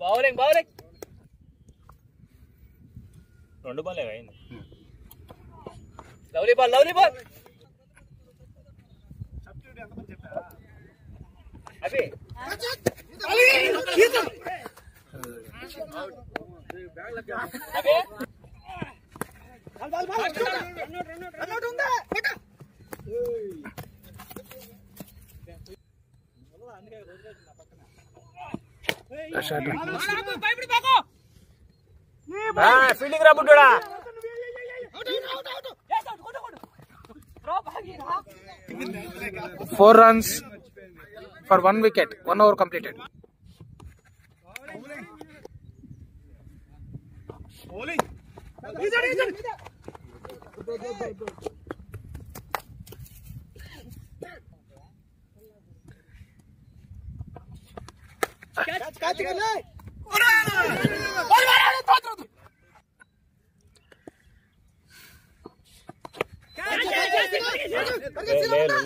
Bowling bowling 2 ball అయింది. Lovely ball lovely ball అవి fielding రా బుడ్డోడా. 4 runs for 1 wicket, 1 over completed.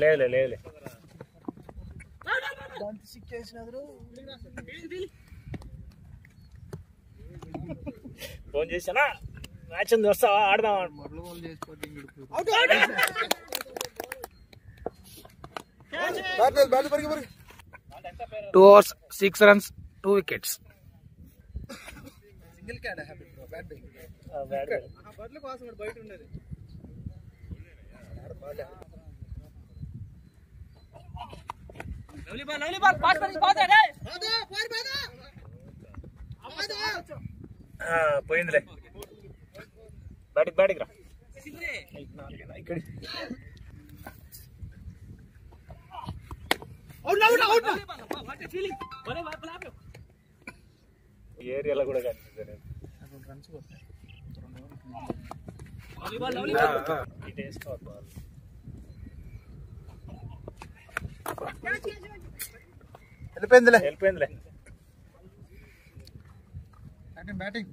లే phone చేసానా match ఉంది వస్తావా ఆడదాం. 2 overs 6 runs 2 wickets. పోయిందిలే. బ్యాటింగ్ రా. ఏరియాలో కూడా కనిపిస్తుంది. వెళ్ళిపోయిందిలే. బ్యాటింగ్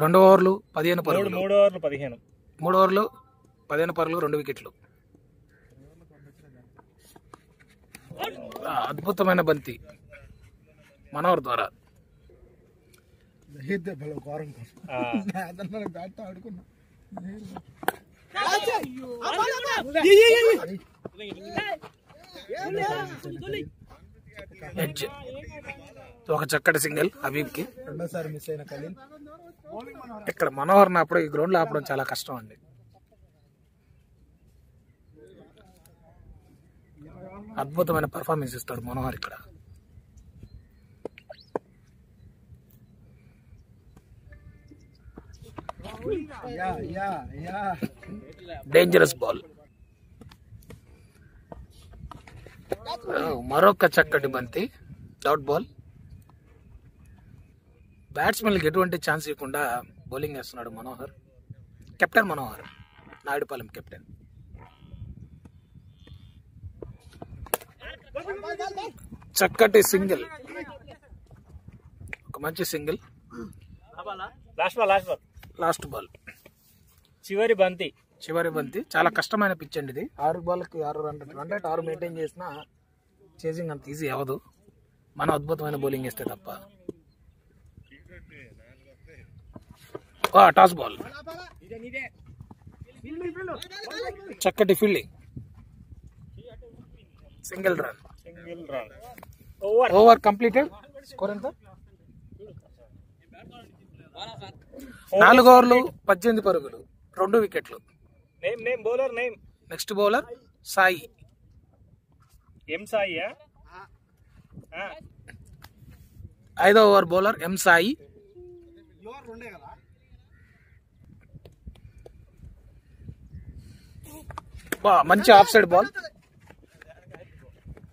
రెండు ఓవర్లు 15 పరుగులు. 3 ఓవర్లు 15. 3 ఓవర్లు 15 పరుగులు 2 వికెట్లు. అద్భుతమైన బంతి మనోహర్ ద్వారా. ఒక చక్కటి సింగిల్ హబీబ్ కి. రెండోసారి మిస్ అయిన ఖలీల్. ఇక్కడ మనోహర్ అప్పుడు ఈ గ్రౌండ్ లో ఆపడం చాలా కష్టం అండి. అద్భుతమైన పర్ఫార్మెన్స్ ఇస్తాడు మనోహర్ ఇక్కడ. Dangerous ball. మరొక చక్కటి బంతి డౌట్ బాల్. బ్యాట్స్మెన్కి ఎటువంటి ఛాన్స్ ఇవ్వకుండా బౌలింగ్ వేస్తున్నాడు మనోహర్. Captain Manohar, Naidupalem captain. చక్కటి సింగిల్, ఒక మంచి సింగిల్. లాస్ట్ బాల్ చివరి బంతి. చాలా కష్టమైన పిచ్ అండి ఇది. 6 బాల్కి 6 రన్ రేట్ 6 మెయింటైన్ చేసినా చేసింగ్ అంత ఈజీ అవ్వదు మనం అద్భుతమైన బౌలింగ్ వేస్తే తప్ప. టాస్ బాల్, చక్కటి fielding, single run. Over completed. Score ఎంత? 4 ఓవర్లు 18 పరుగులు 2 వికెట్లు. Next bowler Sai. M Sai. 5వ ఓవర్ బౌలర్ ఎం సాయి. మంచి ఆఫ్ సైడ్ బాల్,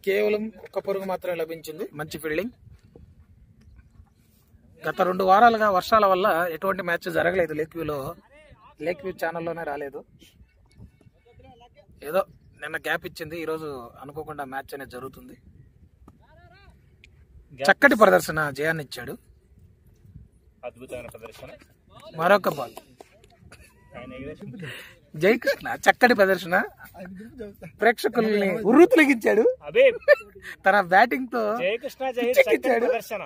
కేవలం 1 పరుగు మాత్రమే లభించింది. మంచి ఫీల్డింగ్. గత 2 వారాలుగా వర్షాల వల్ల ఎటువంటి మ్యాచ్ జరగలేదు లేక్ వ్యూ ఛానల్లోనే రాలేదు. ఏదో నిన్న గ్యాప్ ఇచ్చింది, ఈరోజు అనుకోకుండా మ్యాచ్ అనేది జరుగుతుంది. చక్కటి ప్రదర్శన జయాన్ని ఇచ్చాడు. అద్భుతమైన ప్రదర్శన. మరొక బాల్ జయకృష్ణ చక్కటి ప్రదర్శన, ప్రేక్షకుల్ని ఉర్రూతులగించాడు. తన బ్యాటింగ్ తో జయకృష్ణ ప్రదర్శన.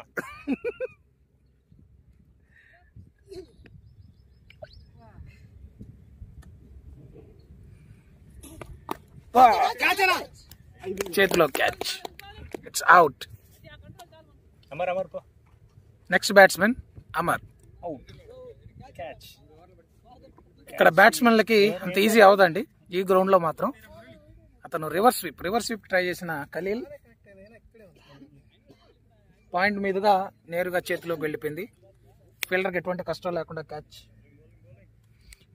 చేతిలో catch, it's out. Amar next batsmen Amar. ఇక్కడ బ్యాట్స్మెన్లకి అంత ఈజీ అవదండి ఈ గ్రౌండ్ లో మాత్రం. అతను రివర్స్ స్వీప్ ట్రై చేసిన ఖలీల్ పాయింట్ మీదుగా నేరుగా చేతిలోకి వెళ్ళిపోయింది. ఫీల్డర్కి ఎటువంటి కష్టం లేకుండా క్యాచ్.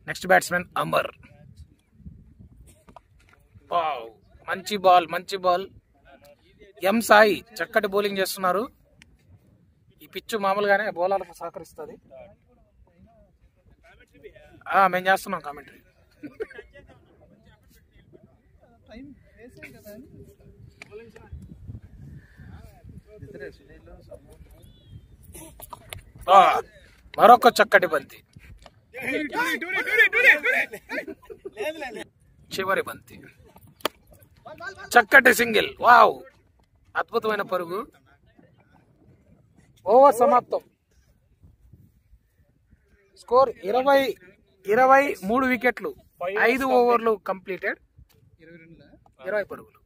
Next batsmen Amar. మంచి బాల్. ఎం సాయి చక్కటి బౌలింగ్ చేస్తున్నారు. ఈ పిచ్చు మామూలుగానే బౌలర్లకు సహకరిస్తుంది. మేము చేస్తున్నాం కామెంటరీ. మరొక చక్కటి బంతి, చివరి బంతి, చక్కటి సింగిల్. వావ్, అద్భుతమైన పరుగు. ఓవర్ సమాప్తం. స్కోర్ 23 వికెట్లు, 5 ఓవర్లు కంప్లీటెడ్, 20 పరుగులు.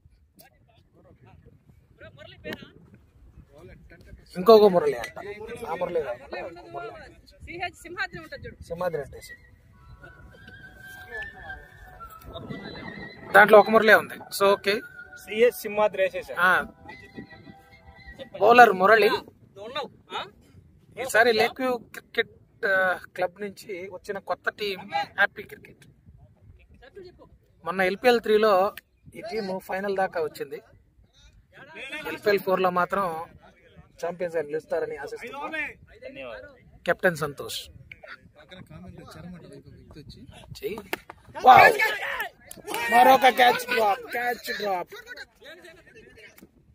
ఇంకొక మురళి అంట, ఆ మురళి సింహాద్రి అంటే దాంట్లో ఒక మురళి ఉంది. So okay, Simhadri bowler Murali. ఈసారి లేక్ వ్యూ క్రికెట్ క్లబ్ నుంచి వచ్చిన కొత్త టీం హ్యాపీ క్రికెట్. మొన్న LPL 3లో ఈ టీము ఫైనల్ దాకా వచ్చింది. LPL 4లో మాత్రం ఛాంపియన్స్ నిలుస్తారని ఆశిస్తున్నాం. కెప్టెన్ సంతోష్. మరొక క్యాచ్ డ్రాప్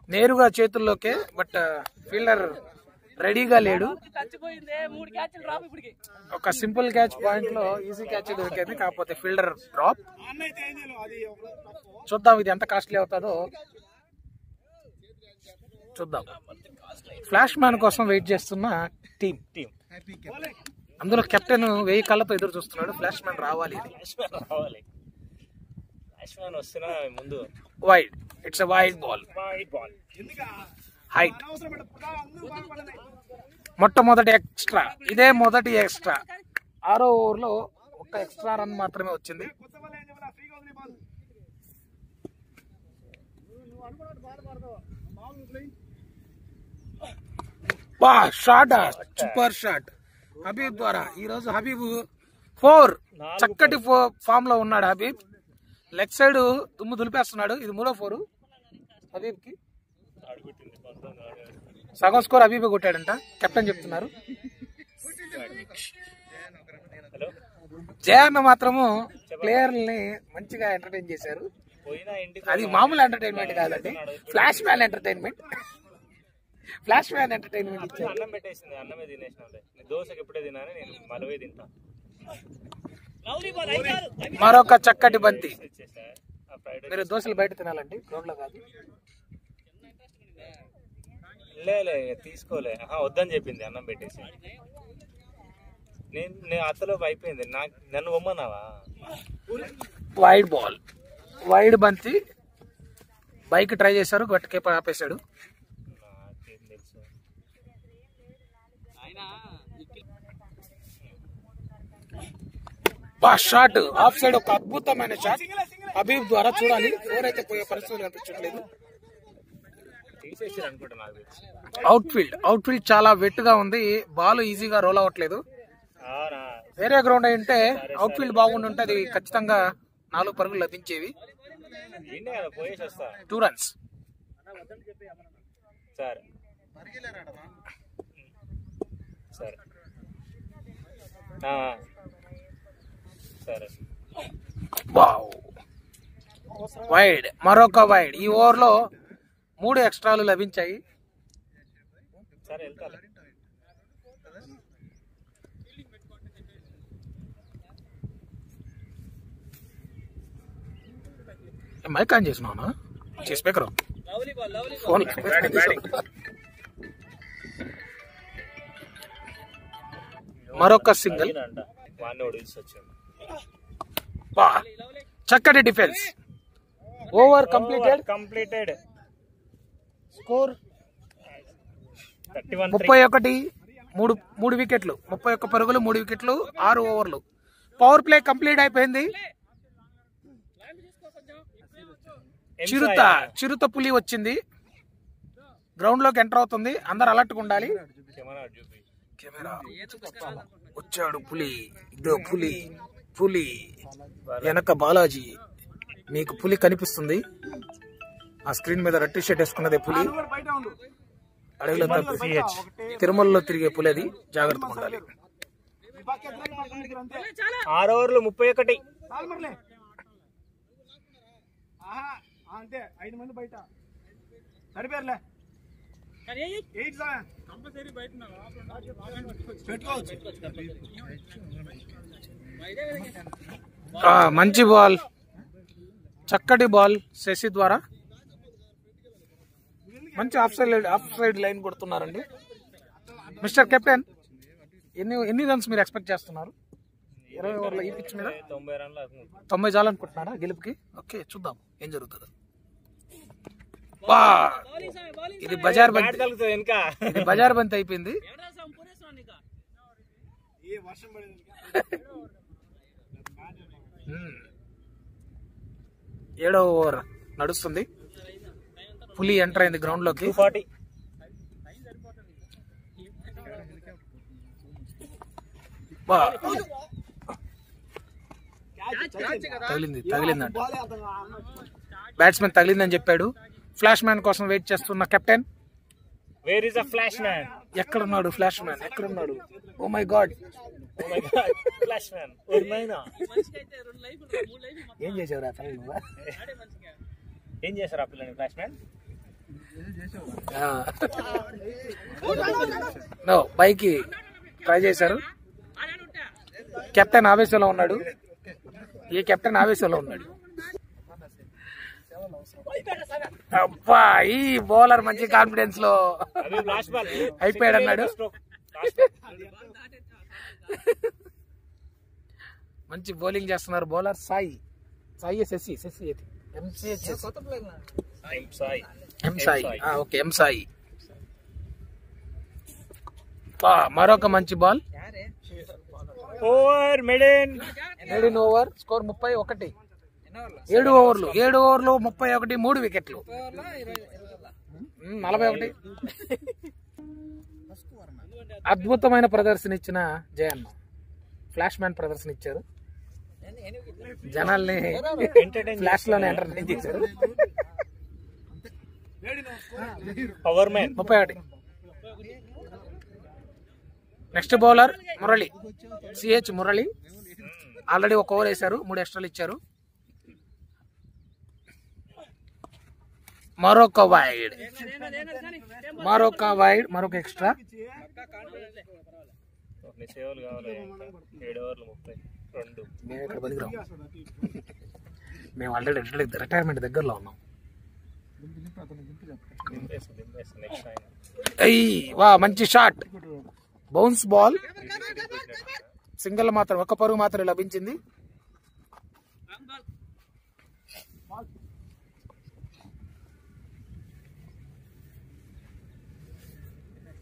నేరుగా చేతుల్లోకే. బట్ ఫీల్డర్ రెడీగా లేడు. ఒక సింపుల్ క్యాచ్ పాయింట్ లో ఈజీ క్యాచ్ దొరికేది, కాకపోతే ఫీల్డర్ డ్రాప్. చూద్దాం ఇది ఎంత కాస్ట్లీ అవుతుందో చూద్దాం. ఫ్లాష్ మ్యాన్ కోసం వెయిట్ చేస్తున్న టీం. అందులో కెప్టెన్ 1000 కళ్ళతో ఎదురు చూస్తున్నాడు. ఫ్లాష్ మ్యాన్ రావాలి. Wide, it's wide ball. Height, మొట్టమొదటి ఎక్స్ట్రా. ఇదే మొదటి ఎక్స్ట్రా. 6వ ఓవర్లో ఒక ఎక్స్ట్రా రన్ మాత్రమే వచ్చింది. షాట్, సూపర్ షాట్ హబీబ్ ద్వారా. ఈ రోజు హబీబ్ 4 చక్కటి ఫామ్ లో ఉన్నాడు. హబీబ్ లెగ్ సైడ్ దుమ్ము దులిపేస్తున్నాడు. ఇది 3వ 4 హబీబ్ కి. సగం స్కోర్ హబీబ్ కొట్టాడంట, కెప్టెన్ చెప్తున్నారు. జయన్న మాత్రము ప్లేయర్లని మంచిగా ఎంటర్టైన్ చేశారు. అది మామూలు ఎంటర్టైన్మెంట్ కాదండి, ఫ్లాష్ మ్యాన్ ఎంటర్టైన్మెంట్. అన్నం పెట్టేసింది, అన్నమే తినేసిన. దోశకి ఎప్పుడే తిన్నాను నేను, మలవే తింటా. మరొక చక్కటి బంతి. మీరు దోశలు బయట తినాలండి, గ్రౌండ్ లో కాదు. లే తీసుకోలే, వద్దని చెప్పింది, అన్నం పెట్టేసి. నేను అత్తలోపు అయిపోయింది. నన్ను బొమ్మన్నావా? వైడ్ బాల్, వైడ్ బంతి. బైక్ ట్రై చేశారు, బట్ కీపర్ ఆపేశాడు. షాట్ ఆఫ్ సైడ్, ఒక అద్భుతమైన షాట్ హబీబ్ ద్వారా. చూడాలి, ఎవరైతే పోయే పరిస్థితులు కనిపించట్లేదు. అవుట్ ఫీల్డ్ చాలా వెట్ గా ఉంది. బాల్ ఈజీగా రోల్ అవ్వట్లేదు. వేరే గ్రౌండ్ అయి ఉంటే అవుట్ ఫీల్డ్ బాగుండి ఉంటే అది ఖచ్చితంగా 4 పరుగులు లభించేవి. 2 రన్స్. సరే సరే. వైడ్, మరొక వైడ్. ఈ ఓవర్లో 3 ఎక్స్ట్రాలు లభించాయి. సరే వెళ్తాను. మైక్ ఆన్ చేసినా స్పీకర్ ఫోన్. మరొక సింగిల్. చక్కటి డిఫెన్స్. Over completed. స్కోర్ 31. 3 వికెట్లు, 31 పరుగులు, 3 వికెట్లు, 6 ఓవర్లు. పవర్ ప్లే కంప్లీట్ అయిపోయింది. చిరుత పులి వచ్చింది, గ్రౌండ్ లోకి ఎంటర్ అవుతుంది. అందరు అలర్ట్ గా ఉండాలి. కెమెరా వచ్చాడు పులి. ఇదో పులి వెనక బాలాజీ. మీకు పులి కనిపిస్తుంది ఆ స్క్రీన్ మీద. రెడ్ టీ-షర్ట్ వేసుకున్నదే పులి. అడవిలో తిరుమలలో తిరిగే పులి అది. జాగ్రత్తగా ఉండాలి. 6 ఓవర్లు 31. అంతే 5 మంది బయట సరిపోర్లే. మంచి బాల్, చక్కటి బాల్ శశి ద్వారా. మంచి ఆఫ్ సైడ్ లైన్ కొడుతున్నారండి. మిస్టర్ కెప్టెన్, ఎన్ని రన్స్ మీరు ఎక్స్పెక్ట్ చేస్తున్నారు 20 ఓవర్ల ఈ పిచ్ మీద? 90 చాలనుకుంటున్నారా గెలుపుకి? ఓకే, చూద్దాం ఏం జరుగుతుందో. ఇది బజార్ బంతి అయిపోయింది. 7వ ఓవర్ నడుస్తుంది. పులి ఎంటర్ అయింది గ్రౌండ్ లోకి. 240. తగిలిందంట. బ్యాట్స్మెన్ తగిలిందని చెప్పాడు. ఫ్లాష్ మ్యాన్ కోసం వెయిట్ చేస్తున్న captain. Where is the flash man? ఎక్కడున్నాడు ఫ్లాష్ మ్యాన్? ఎక్కడున్నాడు? Oh my god, flash man. ఏం చేసావు రా? ఏం చేశారు ఆ పిల్లని ఫ్లాష్ మ్యాన్? పైకి ట్రై చేశారు. కెప్టెన్ ఆవేశంలో ఉన్నాడు. ఈ కెప్టెన్ ఆవేశంలో ఉన్నాడు. అబ్బా, ఈ బౌలర్ మంచి కాన్ఫిడెన్స్ లో అయిపోయాడు అన్నాడు. మంచి బౌలింగ్ చేస్తున్నారు బౌలర్ సాయి. శశి ఎం సాయి. మరొక మంచి బాల్. మెడిన్ ఓవర్. స్కోర్ 31. 7 ఓవర్లు 31, 3 వికెట్లు, 41. అద్భుతమైన ప్రదర్శన ఇచ్చిన జయన్న. ఫ్లాష్ మ్యాన్ ప్రదర్శన ఇచ్చారు. జనాల్ని ఫ్లాష్ లోనే ఎంటర్టైన్ చేశారు. 31. Next bowler Murali. CH Murali. Already 1 over వేశారు, 3 ఎక్స్ట్రాలు ఇచ్చారు. మరొక వైడ్, మరొక ఎక్స్ట్రా. మేము ఆల్రెడీ రిటైర్మెంట్ దగ్గరలో ఉన్నాం. మంచి షాట్, బౌన్స్ బాల్. సింగిల్ మాత్రం, 1 పరుగు మాత్రమే లభించింది.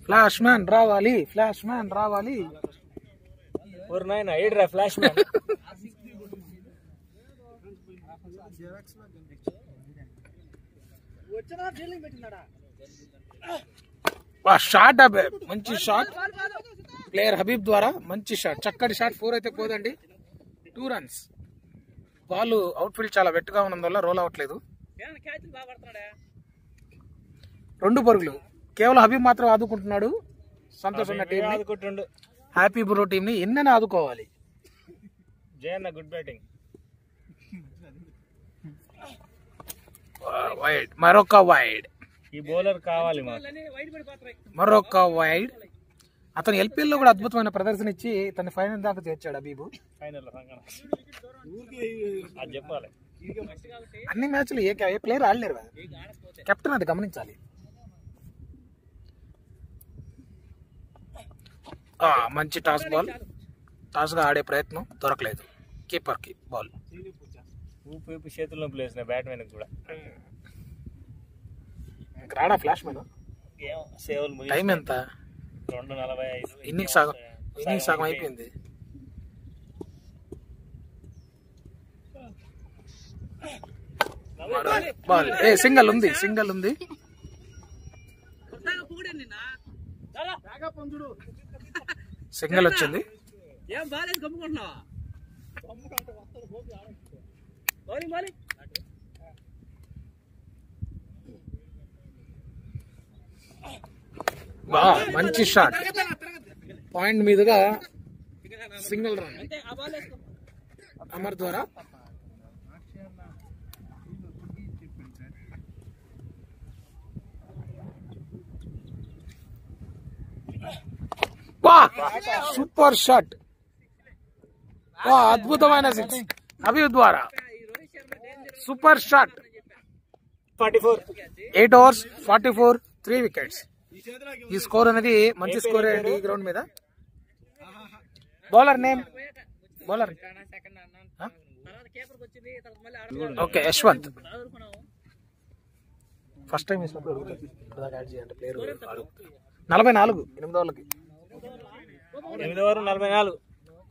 ఫ్లాష్ మ్యాన్ రావాలి. Flash man. షాట్, మంచి షాట్ ప్లేయర్ హబీబ్ ద్వారా. మంచి షాట్, చక్కటి షాట్. 4 అయితే పోదండి. 2 runs. బాల్ అవుట్ ఫీల్డ్ చాలా వెట్టుగా ఉన్నందువల్ల రోల్ అవ్వట్లేదు. 2 పరుగులు. కేవలం హబీబ్ మాత్రం ఆదుకుంటున్నాడు. సంతోష్ ఉన్న టీం ఆదుకుంటుండు. హ్యాపీ బ్రో టీం ని ఎన్నైనా ఆదుకోవాలి. Jayanna good batting. వైడ్, మరొక వైడ్. ఈ బౌలర్ కావాలి మాకు. మరొక వైడ్. అతను ఎల్పీఎల్ లో కూడా అద్భుతమైన ప్రదర్శన ఇచ్చి తన ఫైనల్ దాకా చేర్చాడు అబీబు. ఫైనల్ అది చెప్పాలి. అన్ని మ్యాచ్లు ఏ ప్లేయర్ ఆడలేరు. కెప్టెన్ అది గమనించాలి. మంచి టాస్ బాల్. టాస్ గా ఆడే ప్రయత్నం దొరకలేదు. కీపర్ కి బాల్ ఊపు చేతుల్లో ప్లేస్ బ్యాట్మెన్ కూడా రాడా ఫ్లాష్ మ్యాన్. టైం ఎంత? 2:45. ఇన్నింగ్స్ సగం అయిపోయింది. బాల్ సింగల్ ఉంది. సింగల్ వచ్చింది. మంచి షాట్. పాయింట్ మీదుగా సింగిల్ రన్ అమర్ ద్వారా. Super shot. అద్భుతమైన సిక్స్ అభి ద్వారా. Super shot. 8 overs 44, 3 wickets. ఈ స్కోర్ అనేది మంచి స్కోర్ ఈ గ్రౌండ్ మీద. Bowler name bowler okay Yashwant. First time వేసినప్పుడు 44 8 ఓవర్లకి 8 ఓవర్ 44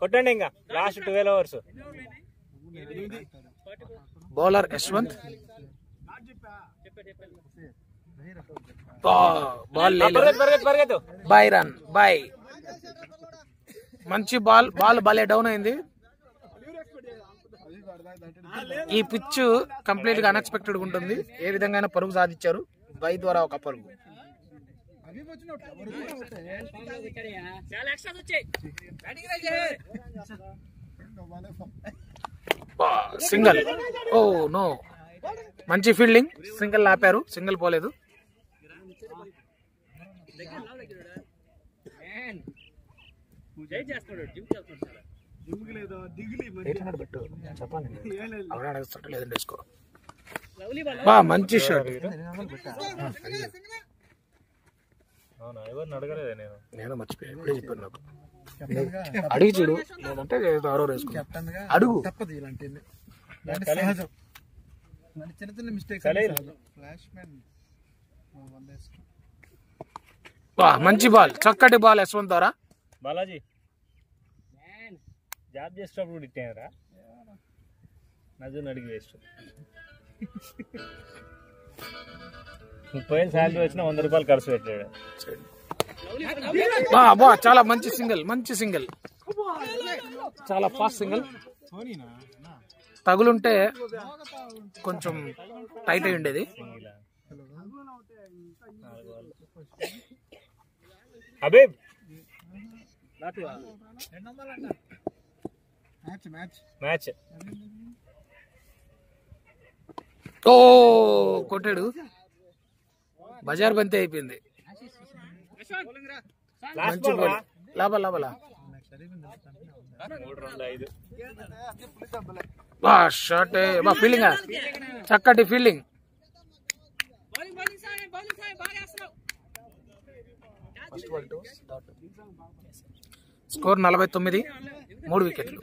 కొట్టండి. ఇంకా last 12 overs. Bowler Yashwant. By run by. మంచి బాల్ భలే డౌన్ అయింది. ఈ పిచ్ కంప్లీట్ గా అన్ఎక్స్పెక్టెడ్ ఉంటుంది. ఏ విధంగా పరుగు సాధించారు బై ద్వారా ఒక పరుగు. సింగల్. Oh no. మంచి ఫీల్డింగ్. సింగిల్ ఆపారు. సింగిల్ పోలేదు. మంచి షాట్. నేను మర్చిపోయాను. ఇప్పుడే చెప్పాను నాకు. అడిగి చూడు. లేదంటే అడుగు. చిన్న చిన్న మిస్టేక్స్. మంచి బాల్. చక్కటి బాల్ యశ్వంత్ ద్వారా. బాలాజీ జాబ్ చేసేటప్పుడు ఇట్టారా నజుని అడిగి వేస్ట్. 30 శాలరీ వచ్చిన 100 రూపాయలు ఖర్చు పెట్టాడు. చాలా మంచి సింగిల్. చాలా ఫాస్ట్ సింగిల్. తగులుంటే కొంచెం టైట్ అయి ఉండేది. హబీబ్ మ్యాచ్ కొట్టాడు. బజార్ బంతి అయిపోయింది. మంచి బాల్. లాభలా షాట్. ఫీల్డింగ్ చక్కటి ఫీల్డింగ్. స్కోర్ 49, 3 వికెట్లు.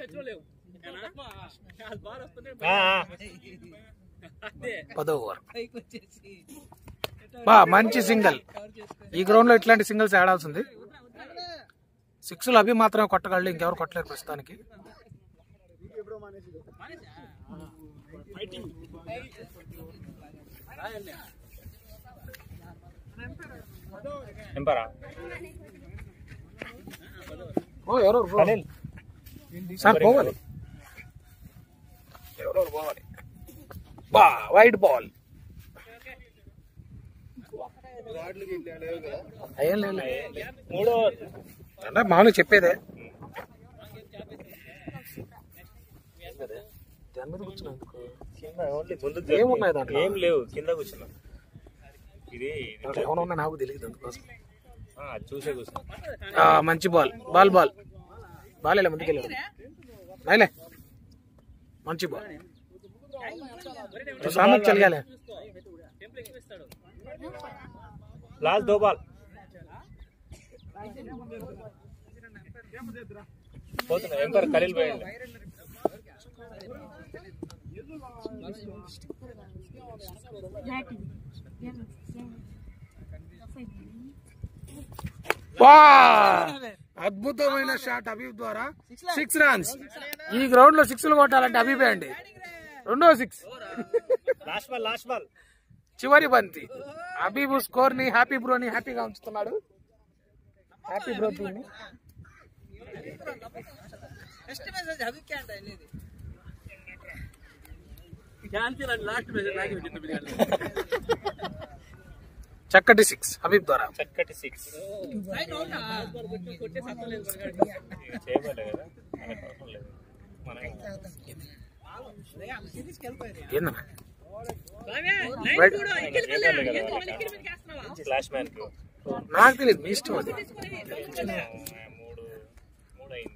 10వ ఓవర్. మంచి సింగిల్. ఈ గ్రౌండ్ లో ఇట్లాంటి సింగిల్స్ ఆడాల్సింది. 6లు అవి మాత్రమే కొట్టగలడు. ఇంకెవరు కొట్టలేరు ప్రస్తుతానికి. ఎవరు సార్ పోవాలి. ఎవరెవరు పోవాలి. Wide ball. అయ్యేం లేదు. మూడో అంటే మామూలుగా చెప్పేదే. కింద ఓన్లీ ముందు ఏమున్నాయి దాంట్లో? ఏం లేవు, కింద కూర్చున్నాం. ఇది దాంట్లో ఏమన్నా నాకు తెలియదు అందుకోసం. చూసే కూర్చున్నాం. మంచి బాల్ బాల్ బాల్ బాల్ ఇలా ముందుకు వెళ్ళాడు. నాయలే మంచి బాల్. सामने चल गया. लास्ट 2 बॉल పోతున్నా. ఎంపర్ ఖలీల్ పోయింది. అద్భుతమైన షాట్ హబీబ్ ద్వారా 6 రన్స్. ఈ గ్రౌండ్ లో 6లు కొట్టాలంటే హబీబే అండి. రెండో 6. లాస్ట్ బాల్ చివరి బంతి. హబీబ్ స్కోర్ ని హ్యాపీ బ్రోని హ్యాపీగా ఉంచుతున్నాడు. Happy bro team. చక్కటి 6 హబీబ్ ద్వారా. చక్కటి 6 చేయబోలే కదా మనకు అవసరం లేదు. ఏందన్నా ఫ్లాష్ మ్యాన్ నాకు తెలియదు, మీ ఇష్టం అది. 3 అయింది.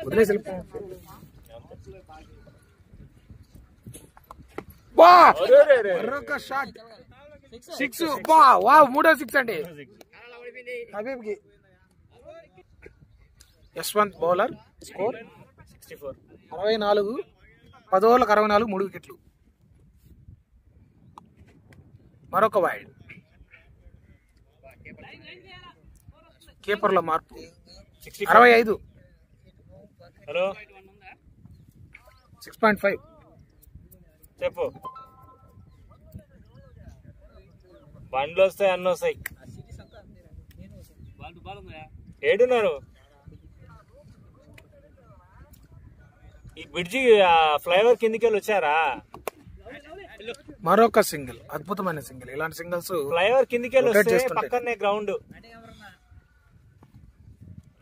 వదిలేసి మరొక షాట్ 6. వా మూడో 6 అండి హబీబ్ కి. యశ్వంత్ బౌలర్. స్కోర్ 64. 64. 10 ఓవర్లకు 64, 3 వికెట్లు. మరొక వైడ్. కీపర్ల మార్పు 65. హలో 6.5. చెప్పు. బండ్లు వస్తాయి, అన్నీ వస్తాయి. ఏడున్నారు ఈ బ్రిడ్జి ఫ్లైఓవర్ కిందికి వెళ్ళి వచ్చారా? మరొక సింగిల్. అద్భుతమైన సింగిల్. ఇలాంటి సింగిల్స్ ఫ్లైఓవర్ కిందికి వెళ్ళి వస్తే పక్కనే గ్రౌండ్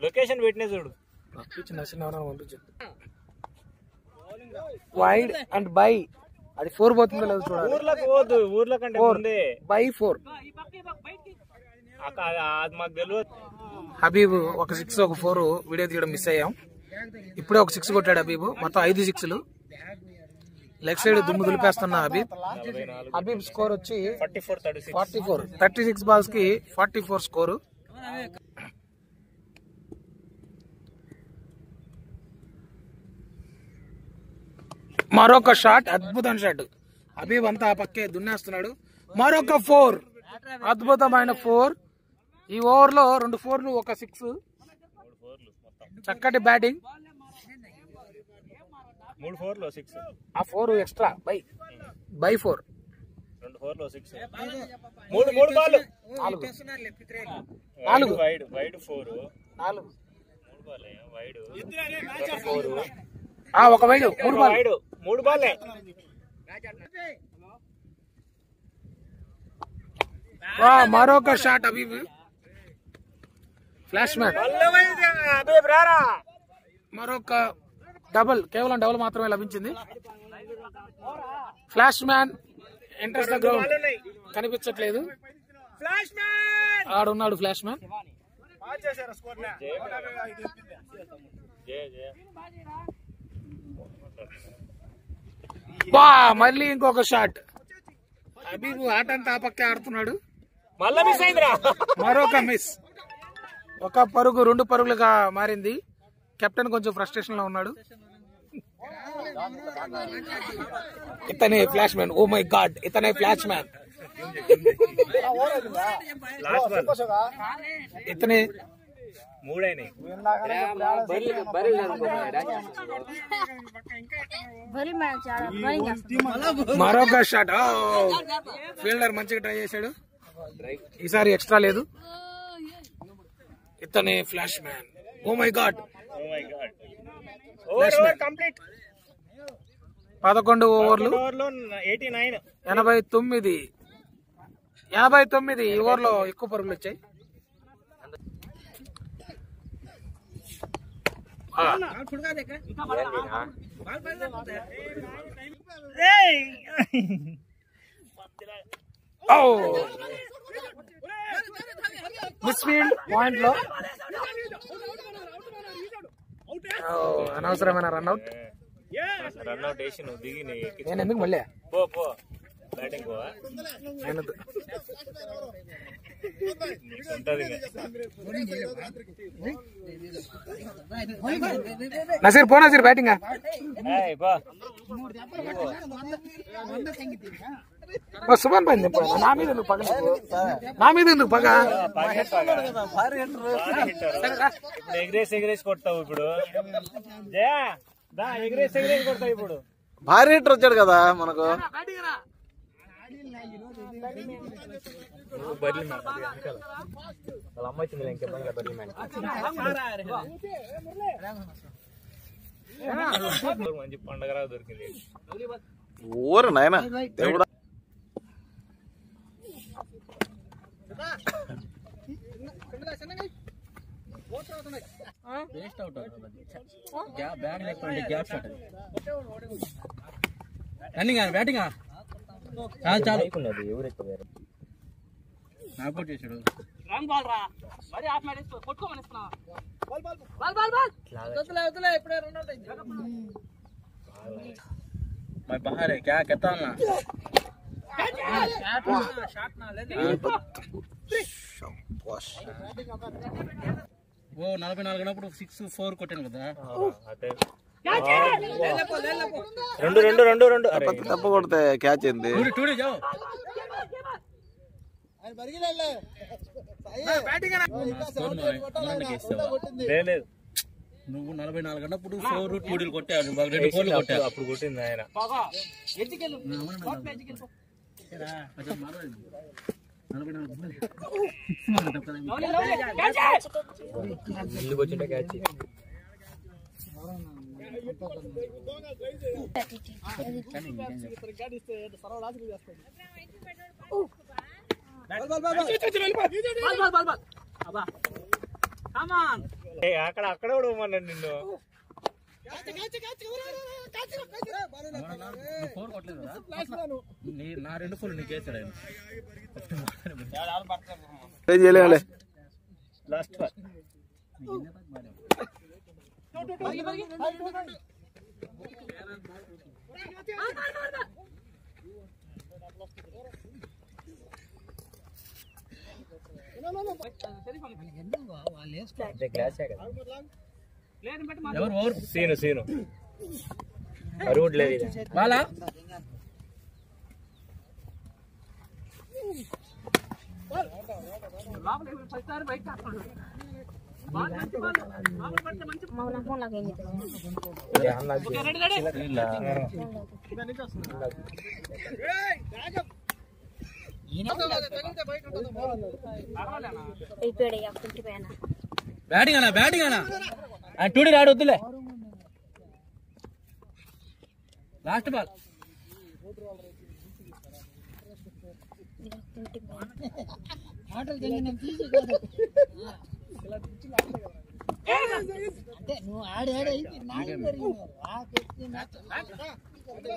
లొకేషన్ పెట్టినే చూడు. Wide and by. అది 4 పోతుందో లేదు చూడాలి. ఊర్లకు పోదు, ఊర్ల కంటే ముందే బై 4. అది మాకు తెలియదు. హబీబ్ ఒక 6 ఒక 4 వీడియో తీయడం మిస్ అయ్యాం. ఇప్పుడే ఒక 6 కొట్టాడు హబీబ్. మొత్తం 5 6లు. లెగ్ సైడ్ దుమ్ము దులిపేస్తున్న హబీబ్. హబీబ్ స్కోర్ వచ్చి 44. 36 బాల్స్ కి 44 స్కోరు. మరొక షాట్. అద్భుతమైన షాట్. హబీబ్ అంతా ఆ పక్కే దున్నేస్తున్నాడు. మరొక 4. అద్భుతమైన 4. ఈ ఓవర్ లో 2 4లు ఒక 6. చక్కటి బ్యాటింగ్. 3 4లో 6. ఆ 4 ఎక్స్ట్రా బై 4. 2 4లో 6. 3 బాల్ 4 వైడ్ 4 4 బాల్ వైడ్ 4. ఒక వైడ్ 3 బాల్ 3 బాలే. మరొక షాట్ హబీబ్. Flash man. మరొక డబుల్. కేవలం డబుల్ మాత్రమే లభించింది. Flash man enters the ground. కనిపించట్లేదు. ఆడున్నాడు ఫ్లాష్ మ్యాన్. మళ్ళీ ఇంకొక షాట్. హబీబ్ ఆట అంతా ఆ పక్కే ఆడుతున్నాడు. మళ్ళా మిస్ అయిందిరా. మరొక మిస్. 1 పరుగు 2 పరుగులుగా మారింది. కెప్టెన్ కొంచెం ఫ్రస్ట్రేషన్ లో ఉన్నాడు. ఇతనే flash man. Oh my god, ఇతనే ఫ్లాష్ మ్యాన్. ఇతనే 3 అయినాయి. మరొక షాట్. ఫీల్డర్ మంచిగా ట్రై చేశాడు. ఈసారి ఎక్స్ట్రా లేదు. ఇతనే flash man. Oh my god. 11 ఓవర్లు 89. 89. 59 ఈ ఓవర్లో ఎక్కువ పరుగులు వచ్చాయి. మిస్ఫీల్డ్ పాయింట్ లో అనవసరమైన రన్అట్. రన్అట్ వేసి నువ్వు దిగి నేను ఎందుకు మళ్ళీ పో బ్యాటింగ్ పోవా నసీర్ పో నసీర్ బ్యాటింగ్ సుమన్ పైన నా మీద ఎందుకు పగ ఎగిరేసి కొడతావు ఇప్పుడు ఎగిరేసి కొడతావు ఇప్పుడు. భారీ హిట్టర్ వచ్చాడు కదా మనకు. వాళ్ళ అమ్మ వచ్చింది ఇంకెప్పుడు బర్లీ మ్యాన్ మంచి పండగ దొరికింది. ఊరు నాయన దేవుడా. బ్యాటింగ్ చేశాడు. बाहर है क्या कहता ना वो 44 అన్నప్పుడు 6-4 కొట్టాను కదా. రెండు తప్పు కొడితే క్యాచ్ అయింది. నువ్వు 44 అన్నప్పుడు 4 2 కొట్టాడు. 2 4 కొట్టాడు. అప్పుడు కొట్టింది ఆయన. ముందుకు వచ్చింటే క్యాచ్. అక్కడ కూడా ఇవ్వమన్నాడు నిన్ను. నా 2 4 నీకు వేసాడు ఆయన. లాస్ట్ సీను అరువుడు లేదు వాళ్ళ బ్యాటింగ్ అన్నా టూడి రాడు వద్దులే. లాస్ట్ బాల్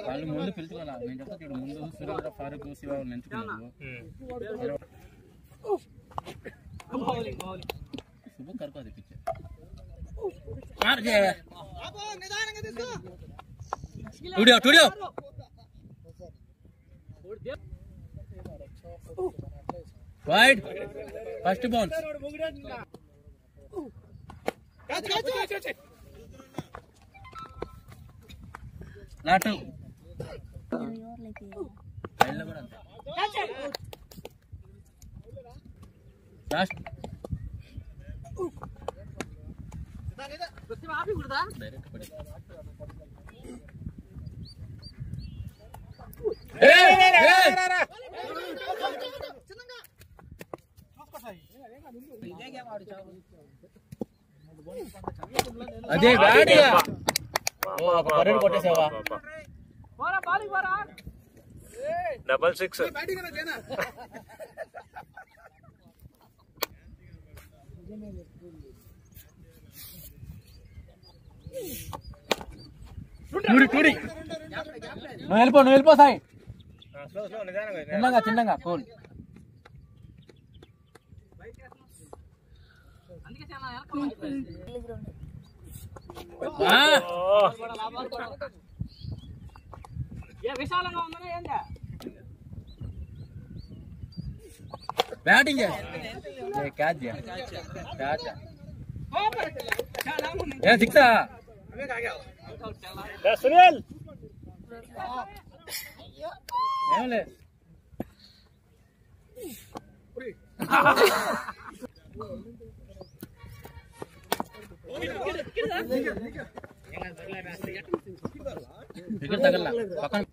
వాళ్ళు ముందు పిలుచుకోవాలా. నేను చెప్తా ముందు సురేంద్ర ఫారూక్ శివ ఎంచుకున్నాను. శుభ కరుపు అది పిచ్చర్ టూడియో వైడ్ ఫస్ట్ బౌన్స్. నాటు లాస్ట్ డైరెక్ట్ పడి అదే కొట్టేసావా. డబల్ 6 నువ్వు వెళ్ళిపో సాయి చిన్నగా కోల్ బ్యాటింగ్ క్యాచ్ సిక్సా సునీల్ ఏమలే వికెట్ తగల పక్కన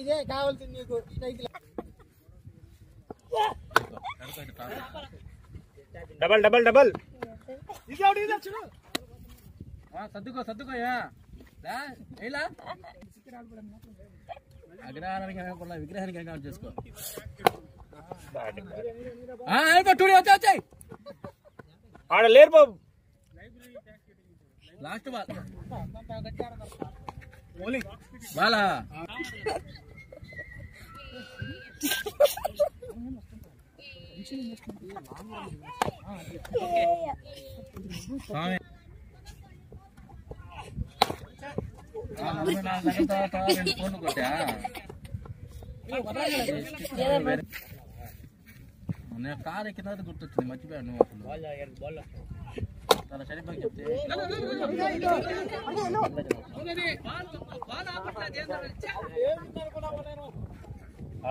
ఇదే కావాల్సింది నీకు డబల్ సర్దుకోయా అగ్రహారానికి విగ్రహానికి ఏర్పాటు చేసుకో వచ్చాయి ఆడ లేరు బాబు లాస్ట్ బాలా ఫోన్ కొట్టా నేను కార్ ఎక్కిన తర్వాత గుర్తొచ్చింది మర్చిపోయాను నువ్వు అసలు చాలా సరిపోయి చెప్తే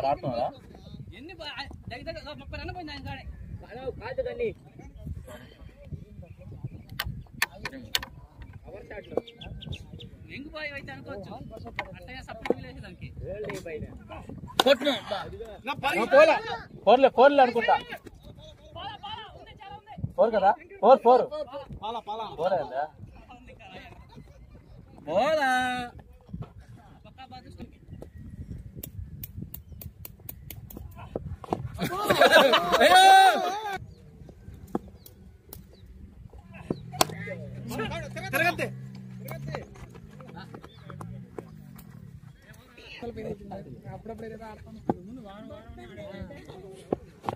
ఆడుతున్నారా ఫోర్లే అనుకుంటా ఫోర్ కదా ఫోర్ అయిందా పోలా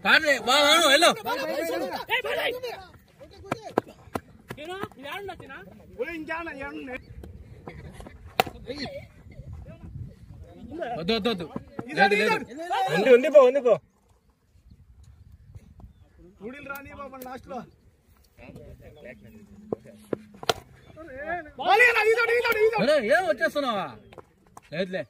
కాదు బాగా వెళ్ళు వద్దు ఉంది పో ఏం వచ్చేస్తున్నావా లేదులే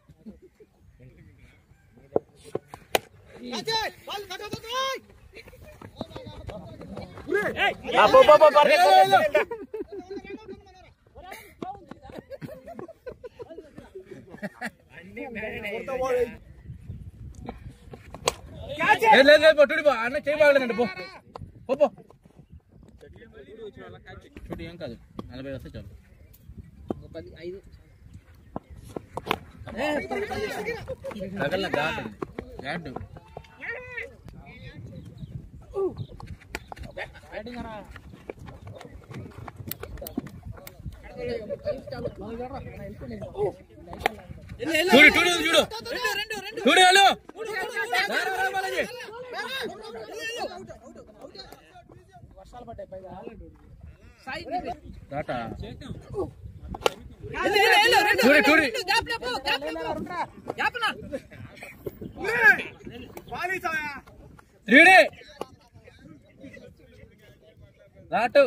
అన్న చేయబాగలేదండి పో చూడు ఏం కాదు 40 వస్తే చాలు తగల గాడు చూడు హలో టాటా త్రీడే రాటు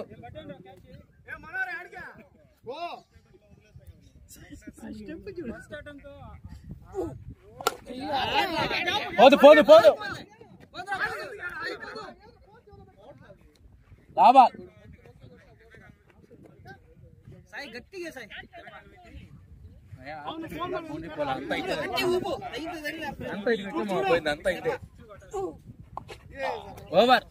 పోదు లాభా over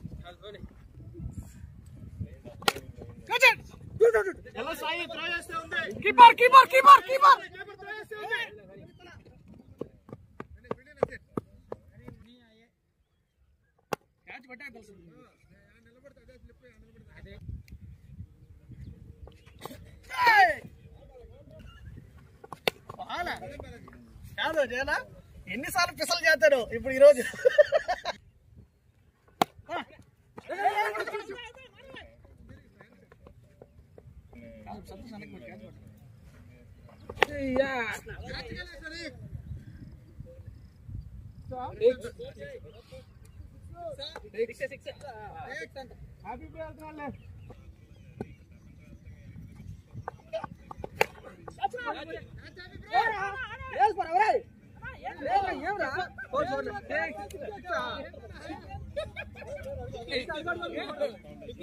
keeper keeper keeper keeper ఎన్నిసార్లు పిసలు చేస్తారు ఇప్పుడు ఈరోజు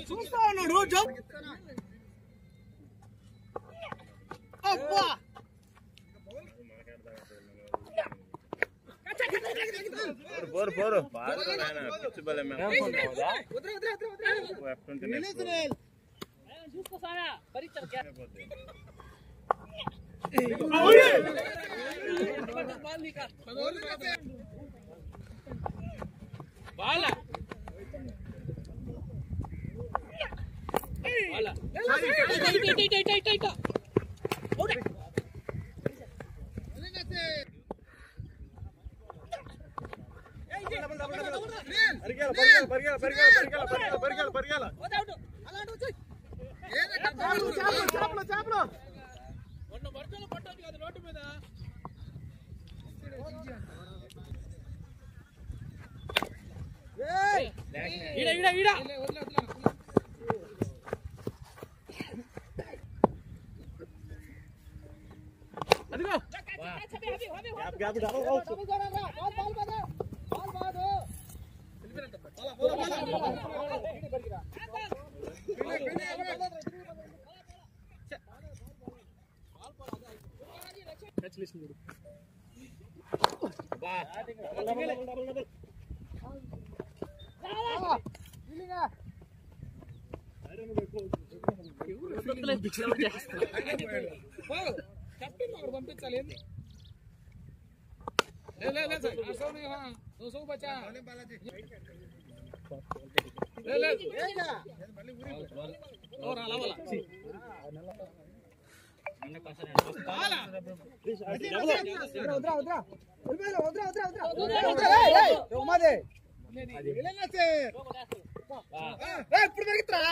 చూస్తా ఉన్నాడు రోజు పంపించాలి ఇప్పుడు పెరుగుతురా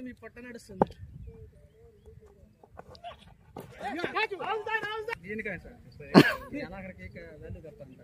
మీ పొట్ట నడుస్తుంది దీనికే సార్ అక్కడికి వెళ్ళు తప్పండి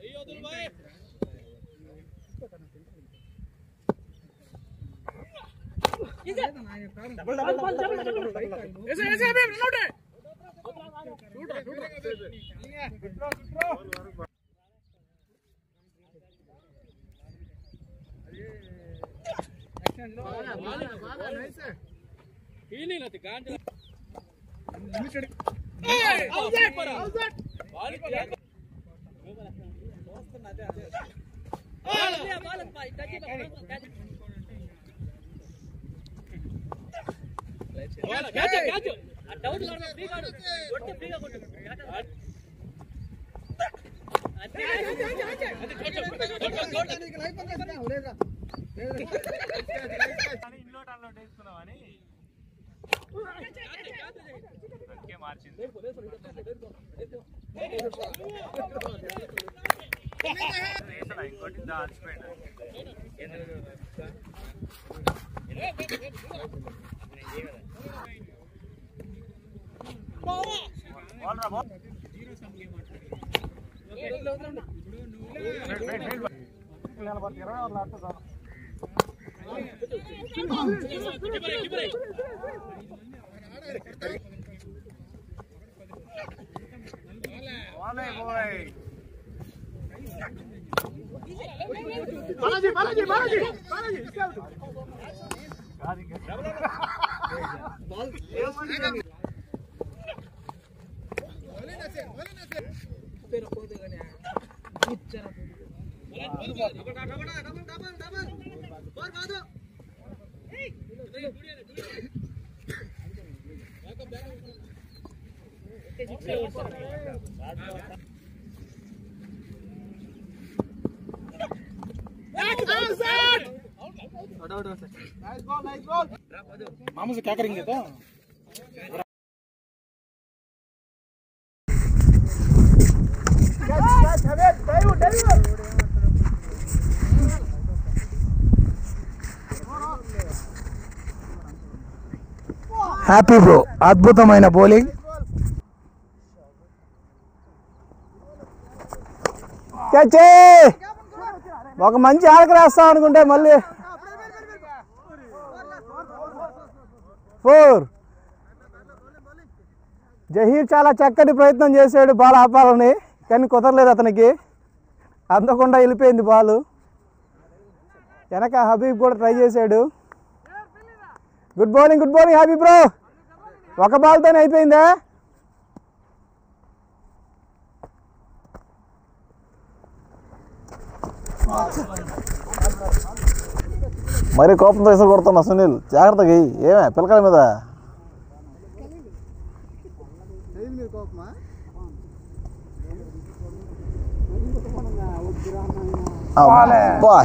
मामू से क्या करेंगे तो హ్యాపీ బ్రో, అద్భుతమైన బౌలింగ్. ఒక మంచి ఆడక రాస్తాం అనుకుంటే మళ్ళీ 4. జహీర్ చాలా చక్కటి ప్రయత్నం చేశాడు బాల్ ఆపాలని, కానీ కుదరలేదు అతనికి, అందకుండా వెళ్ళిపోయింది బాల్. వెనక హబీబ్ కూడా ట్రై చేశాడు. Good bowling Habib bro. ఒక బాల్తోనే అయిపోయిందా? మరి కోపంతో ఇసురు కొడుతున్నా సునీల్, జాగ్రత్తగా ఏమే పిల్లకాయల మీద.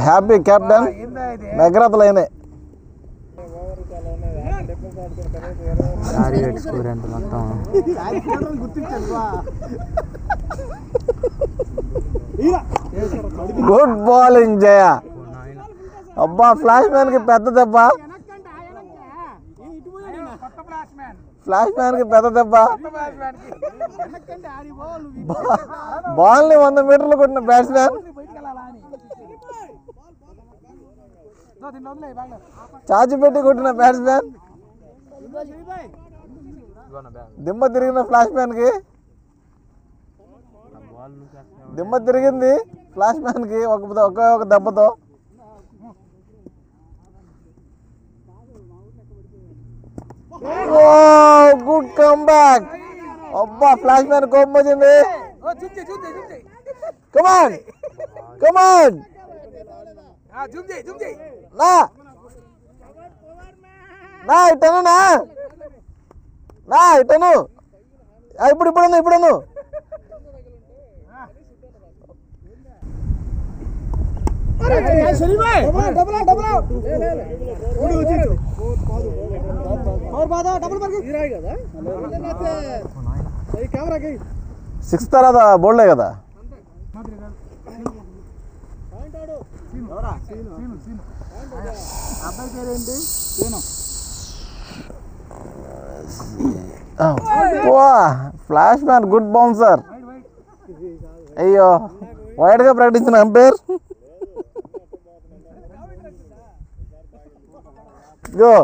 హ్యాపీ కెప్టెన్, మెగ్రాతలు అయినాయి. గుడ్ బౌలింగ్ జయ. అబ్బా ఫ్లాష్ మ్యాన్ కి పెద్ద దెబ్బ, ఫ్లాష్ మ్యాన్ కి పెద్ద దెబ్బ. బాల్ ని 100 మీటర్లు కొట్టిన బ్యాట్స్మెన్, చాచి పెట్టి కొట్టిన బ్యాట్స్మెన్, దిమ్మ తిరిగిన ఫ్లాష్ మ్యాన్ కి, దిమ్మ తిరిగింది ఫ్లాష్ మ్యాన్ కి ఒక దెబ్బతో. Good come back. అబ్బా ఫ్లాష్ మ్యాన్ కోపం వచ్చింది. కమాన్ కమాన్ నా ఇటను నా ఇటను. ఇప్పుడు సిక్స్ తర్వాత బోల్డే కదా. Flash man good bouncer. అయ్యో వైడ్ గా ప్రకటించిన umpire. Go.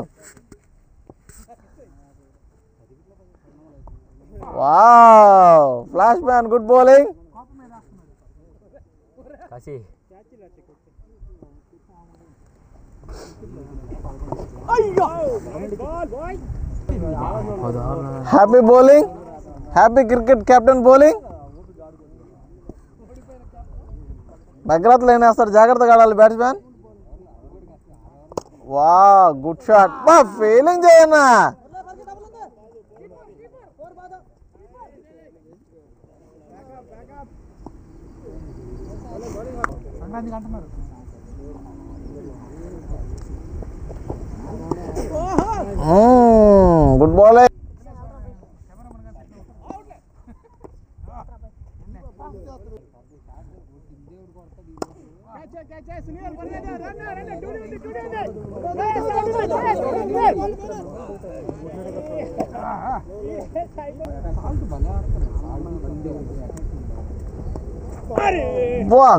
Wow flash man good bowling. Happy bowling, happy cricket captain bowling. McGrath line వేస్తాడు, జాగ్రత్తగా ఆడాలి బ్యాట్స్మెన్. వా గుడ్ షాట్. బా ఫీలింగ్ చేయన్నా. Good bowling.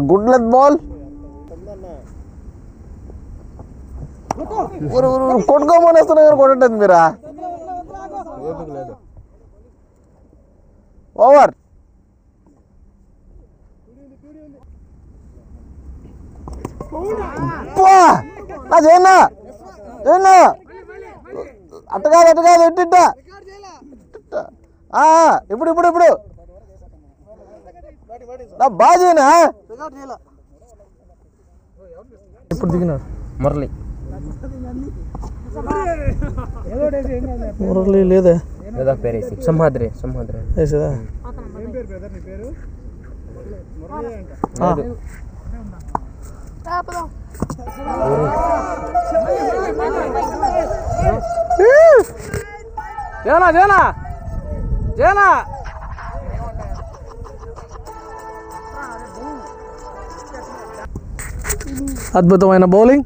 Good length ball. కొట్టుకోమని వస్తున్నా కొట్టండి మీరా. ఓవర్. చేయన్నా చేయన్నా అట్ట కాదు ఎట్టిట్ట ఇప్పుడు ఇప్పుడు ఇప్పుడు నా బాజీనా ఇప్పుడు దిగినాడు మురళి లేదా సింహాద్రి వేసేదా జనా అద్భుతమైన బౌలింగ్,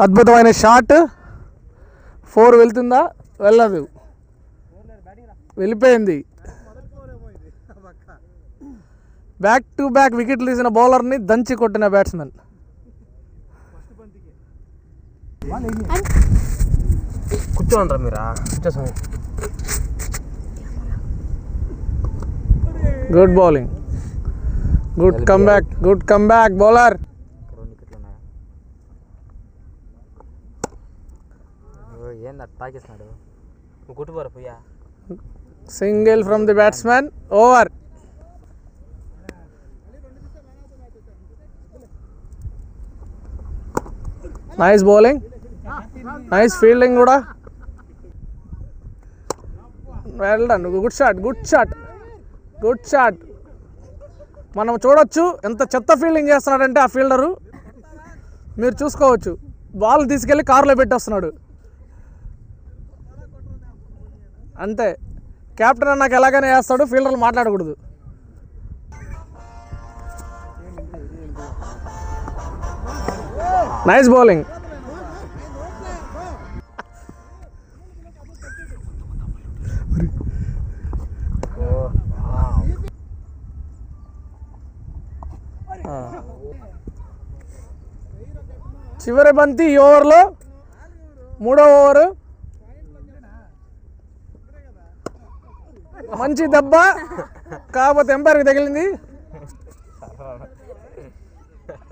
అద్భుతమైన షాట్. 4 వెళ్తుందా? వెళ్ళదు, వెళ్ళిపోయింది. బ్యాక్ టు బ్యాక్ వికెట్లు తీసిన బౌలర్ని దంచి కొట్టిన బ్యాట్స్మెన్. కూర్చోండ్రా మీరా, కూర్చోసామి. Good bowling, good comeback bowler. తాకేస్తున్నాడు, గుట్టుపోరా పోయా. Single from the batsmen, over. Nice bowling, nice fielding కూడా. Well done, good shot. మనం చూడొచ్చు ఎంత చెత్త ఫీల్డింగ్ చేస్తున్నాడంటే ఆ ఫీల్డరు. మీరు చూసుకోవచ్చు, బాల్ తీసుకెళ్ళి కారులో పెట్టేస్తున్నాడు అంతే. కెప్టెన్ అన్నాక ఎలాగైనా వేస్తాడు, ఫీల్డర్లు మాట్లాడకూడదు. Nice bowling. చివరి బంతి ఈ ఓవర్లో, 3వ ఓవరు. మంచి దెబ్బ, కాకపోతే ఎంపైర్కి తగిలింది.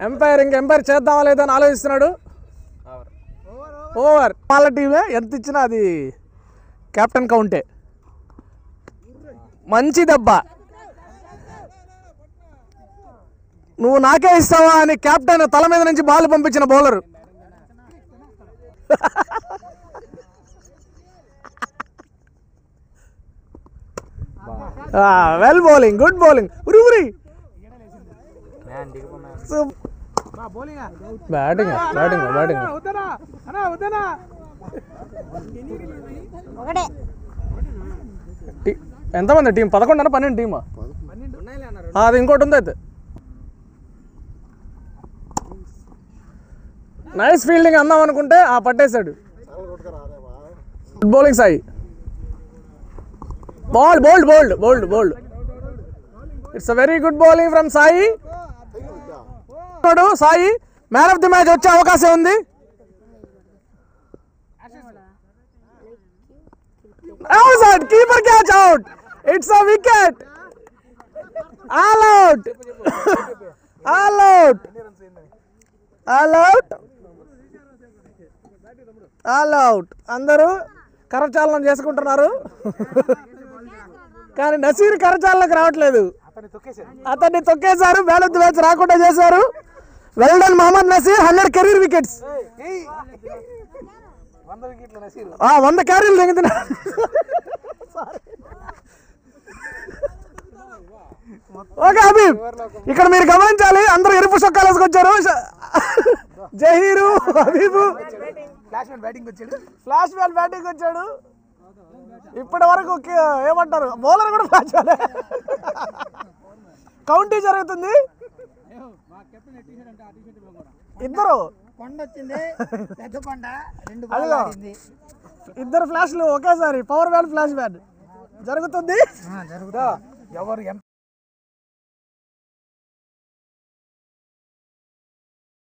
ఎంపైర్ చేద్దామా లేదా అని ఆలోచిస్తున్నాడు. ఓవర్. వాళ్ళ టీమే ఎంత ఇచ్చినా అది కెప్టెన్ కౌంటే. మంచి దెబ్బ. నువ్వు నాకే ఇస్తావా అని కెప్టెన్ తల మీద నుంచి బాల్ పంపించిన bowler. Well bowling, good bowling. Batting. ఎంతమంది టీం? 11 అన్న 12 టీమా? అది ఇంకోటి ఉంది అయితే. నైస్ ఫీల్డింగ్ అందాం అనుకుంటే పట్టేశాడు. Good bowling Sai. Bowled. It's a very good bowling from Sai. Sai man of the match వచ్చే అవకాశం ఉంది. Keeper catch out. It's a wicket. All out. అందరూ కరచాలనం చేసుకుంటున్నారు, కానీ నసీర్ కరచాలనకు రావట్లేదు. అతన్ని తొక్కేశారు, మ్యాన్ ఆఫ్ ది మ్యాచ్ రాకుండా చేశారు. Well done Mohammed Naseer. 100 career wickets. 100 క్యారీలు దిగుతున్నారు. ఓకే హబీబ్, ఇక్కడ మీరు గమనించాలి, అందరూ ఎరుపు చొక్కాలు వేసుకొచ్చారు. Zaheer, Habib. Flash man batting వచ్చాడు. ఇప్పటి వరకు ఏమంటారు, బౌలర్ కూడా ఫ్లాష్ మ్యాన్. కౌంటీ జరుగుతుంది. ఇద్దరు ఫ్లాష్లు ఒకేసారి. పవర్ మ్యాన్, ఫ్లాష్ మ్యాన్ జరుగుతుంది. ఎవరు